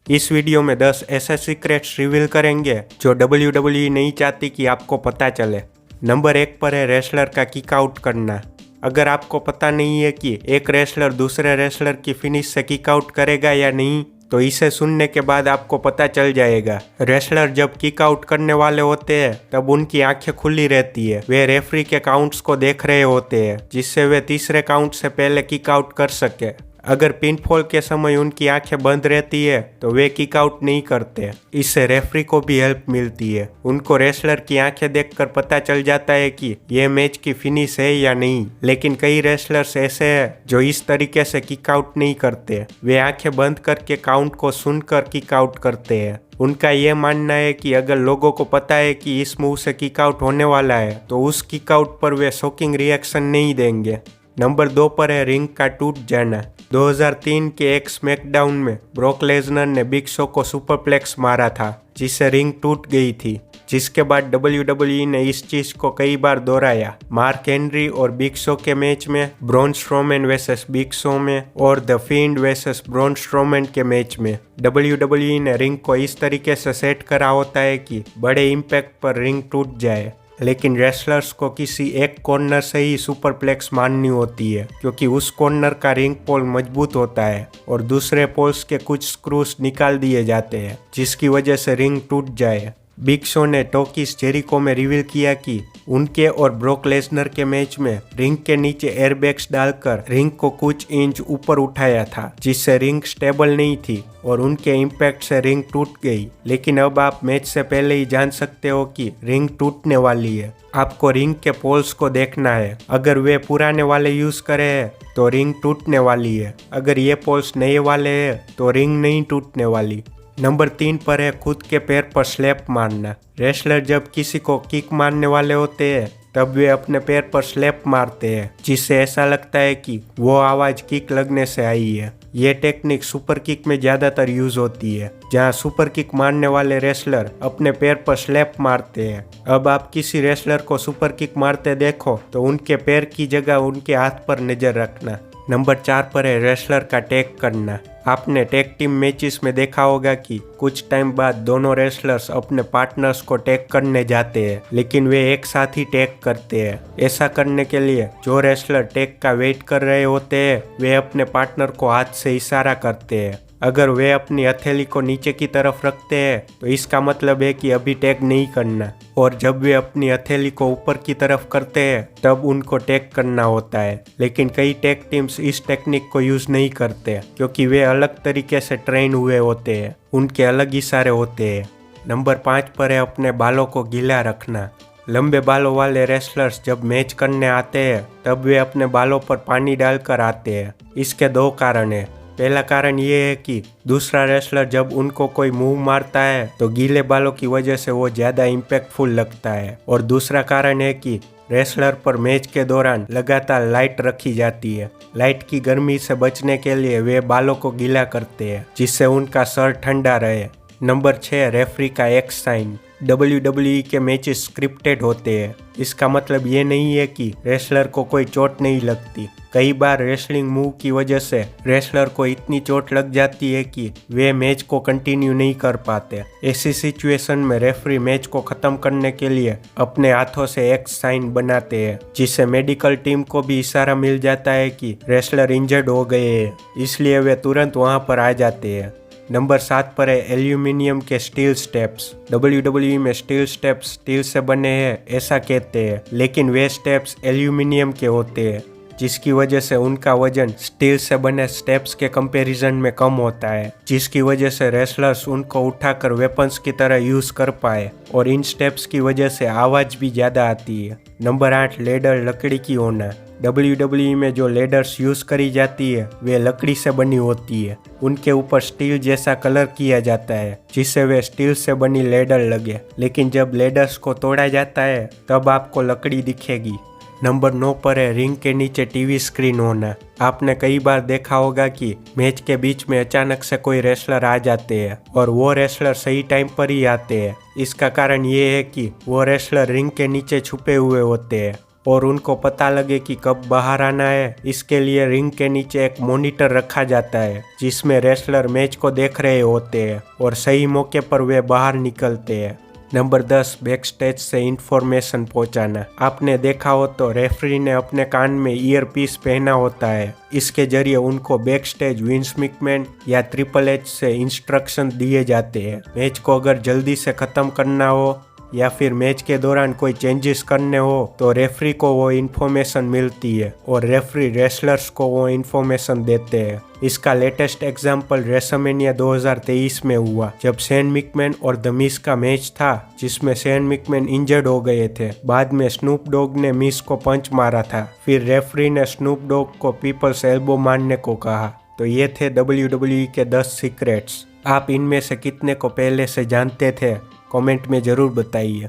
इस वीडियो में 10 ऐसे सीक्रेट्स रिवील करेंगे जो WWE नहीं चाहती कि आपको पता चले। नंबर 1 पर है रेसलर का किक आउट करना। अगर आपको पता नहीं है कि एक रेसलर दूसरे रेसलर की फिनिश से किक आउट करेगा या नहीं, तो इसे सुनने के बाद आपको पता चल जाएगा। रेसलर जब किक आउट करने वाले होते हैं तब उनकी आंखें खुली रहती है। वे रेफरी के काउंट्स को देख रहे होते हैं जिससे वे तीसरे काउंट से पहले किक आउट कर सके। अगर पिनफॉल के समय उनकी आंखें बंद रहती है तो वे किक आउट नहीं करते। इससे रेफरी को भी हेल्प मिलती है। उनको रेसलर की आंखें देखकर पता चल जाता है कि यह मैच की फिनिश है या नहीं। लेकिन कई रेसलर्स ऐसे हैं जो इस तरीके से किक आउट नहीं करते। वे आंखें बंद करके काउंट को सुनकर किक आउट करते हैं। उनका यह मानना है कि अगर लोगों को पता है कि इस मूव से किक आउट होने वाला है तो उस किक आउट पर वे शॉकिंग रिएक्शन नहीं देंगे। नंबर 2 पर है रिंग का टूट जाना। 2003 के एक स्मैकडाउन में ब्रॉक लेसनर ने बिग शो को सुपरप्लेक्स मारा था जिससे रिंग टूट गई थी, जिसके बाद WWE ने इस चीज को कई बार दोहराया। मार्क हेनरी और बिग शो के मैच में, Braun Strowman versus big show में और द फिंड वर्सेस ब्रॉन स्ट्रोमैन के मैच में WWE ने रिंग को इस तरीके से सेट करा होता है कि बड़े इम्पैक्ट पर रिंग टूट जाए। लेकिन रेसलर्स को किसी एक कॉर्नर से ही सुपरप्लेक्स मारनी होती है क्योंकि उस कॉर्नर का रिंग पोल मजबूत होता है और दूसरे पोल्स के कुछ स्क्रूज निकाल दिए जाते हैं जिसकी वजह से रिंग टूट जाए। बिग शो ने टॉकीज जेरिको में रिवील किया कि उनके और ब्रॉक लेसनर के मैच में रिंग के नीचे एयरबैग्स डालकर रिंग को कुछ इंच ऊपर उठाया था जिससे रिंग स्टेबल नहीं थी और उनके इम्पैक्ट से रिंग टूट गई। लेकिन अब आप मैच से पहले ही जान सकते हो कि रिंग टूटने वाली है। आपको रिंग के पोल्स को देखना है। अगर वे पुराने वाले यूज करे हैं तो रिंग टूटने वाली है। अगर ये पोल्स नए वाले हैं तो रिंग नहीं टूटने वाली। नंबर 3 पर है खुद के पैर पर स्लैप मारना। रेसलर जब किसी को किक मारने वाले होते हैं तब वे अपने पैर पर स्लैप मारते हैं जिससे ऐसा लगता है कि वो आवाज किक लगने से आई है। ये टेक्निक सुपर किक में ज्यादातर यूज होती है जहां सुपर किक मारने वाले रेसलर अपने पैर पर स्लैप मारते हैं। अब आप किसी रेसलर को सुपर किक मारते देखो तो उनके पैर की जगह उनके हाथ पर नजर रखना। नंबर 4 पर है रेसलर का टैग करना। आपने टैग टीम मैचेस में देखा होगा कि कुछ टाइम बाद दोनों रेसलर्स अपने पार्टनर्स को टैग करने जाते हैं, लेकिन वे एक साथ ही टैग करते हैं। ऐसा करने के लिए जो रेसलर टैग का वेट कर रहे होते हैं वे अपने पार्टनर को हाथ से इशारा करते हैं। अगर वे अपनी हथेली को नीचे की तरफ रखते हैं तो इसका मतलब है कि अभी टैग नहीं करना, और जब वे अपनी हथेली को ऊपर की तरफ करते हैं तब उनको टैग करना होता है। लेकिन कई टैग टीम्स इस टेक्निक को यूज नहीं करते क्योंकि वे अलग तरीके से ट्रेन हुए होते हैं, उनके अलग इशारे होते हैं। नंबर 5 पर है अपने बालों को गीला रखना। लंबे बालों वाले रेसलर्स जब मैच करने आते हैं तब वे अपने बालों पर पानी डालकर आते हैं। इसके 2 कारण हैं। पहला कारण ये है कि दूसरा रेसलर जब उनको कोई मूव मारता है तो गीले बालों की वजह से वो ज़्यादा इम्पैक्टफुल लगता है, और दूसरा कारण है कि रेसलर पर मैच के दौरान लगातार लाइट रखी जाती है। लाइट की गर्मी से बचने के लिए वे बालों को गीला करते हैं जिससे उनका सर ठंडा रहे। नंबर 6, रेफरी का एक्स साइन। WWE के मैचेस स्क्रिप्टेड होते हैं। इसका मतलब ये नहीं है कि रेसलर को कोई चोट नहीं लगती। कई बार रेसलिंग मूव की वजह से रेसलर को इतनी चोट लग जाती है कि वे मैच को कंटिन्यू नहीं कर पाते। ऐसी सिचुएशन में रेफरी मैच को खत्म करने के लिए अपने हाथों से एक्स साइन बनाते हैं जिससे मेडिकल टीम को भी इशारा मिल जाता है कि रेसलर इंजर्ड हो गए हैं, इसलिए वे तुरंत वहां पर आ जाते हैं। नंबर 7 पर है एल्यूमिनियम के स्टील स्टेप्स। WWE में स्टील स्टेप्स स्टील से बने हैं ऐसा कहते हैं, लेकिन वे स्टेप्स एल्यूमिनियम के होते हैं जिसकी वजह से उनका वजन स्टील से बने स्टेप्स के कंपैरिजन में कम होता है, जिसकी वजह से रेसलर्स उनको उठाकर वेपन्स की तरह यूज कर पाए, और इन स्टेप्स की वजह से आवाज भी ज्यादा आती है। नंबर 8, लेडर लकड़ी की होना। WWE में जो लेडर्स यूज करी जाती है वे लकड़ी से बनी होती है। उनके ऊपर स्टील जैसा कलर किया जाता है जिससे वे स्टील से बनी लेडर लगे, लेकिन जब लेडर्स को तोड़ा जाता है तब आपको लकड़ी दिखेगी। नंबर 9 पर है रिंग के नीचे टीवी स्क्रीन होना। आपने कई बार देखा होगा कि मैच के बीच में अचानक से कोई रेसलर आ जाते हैं और वो रेसलर सही टाइम पर ही आते हैं। इसका कारण ये है कि वो रेसलर रिंग के नीचे छुपे हुए होते हैं और उनको पता लगे कि कब बाहर आना है, इसके लिए रिंग के नीचे एक मॉनिटर रखा जाता है जिसमें रेसलर मैच को देख रहे होते हैं और सही मौके पर वे बाहर निकलते हैं। नंबर 10, बैक स्टेज से इंफॉर्मेशन पहुंचाना। आपने देखा हो तो रेफरी ने अपने कान में ईयर पीस पहना होता है। इसके जरिए उनको बैक स्टेज विंस मैकमैन या ट्रिपल एच से इंस्ट्रक्शन दिए जाते हैं। मैच को अगर जल्दी से खत्म करना हो या फिर मैच के दौरान कोई चेंजेस करने हो तो रेफरी को वो इन्फॉर्मेशन मिलती है और रेफरी रेसलर्स को वो इन्फॉर्मेशन देते हैं। इसका लेटेस्ट एग्जाम्पल रेसलमेनिया 2023 में हुआ जब शेन मैकमैन और द मिस का मैच था जिसमें शेन मैकमैन इंजर्ड हो गए थे। बाद में स्नूप डॉग ने मिस को पंच मारा था, फिर रेफरी ने स्नूप डॉग को पीपल्स एल्बो मारने को कहा। तो ये थे WWE के 10 सीक्रेट्स। आप इनमें से कितने को पहले से जानते थे? कमेंट में ज़रूर बताइए।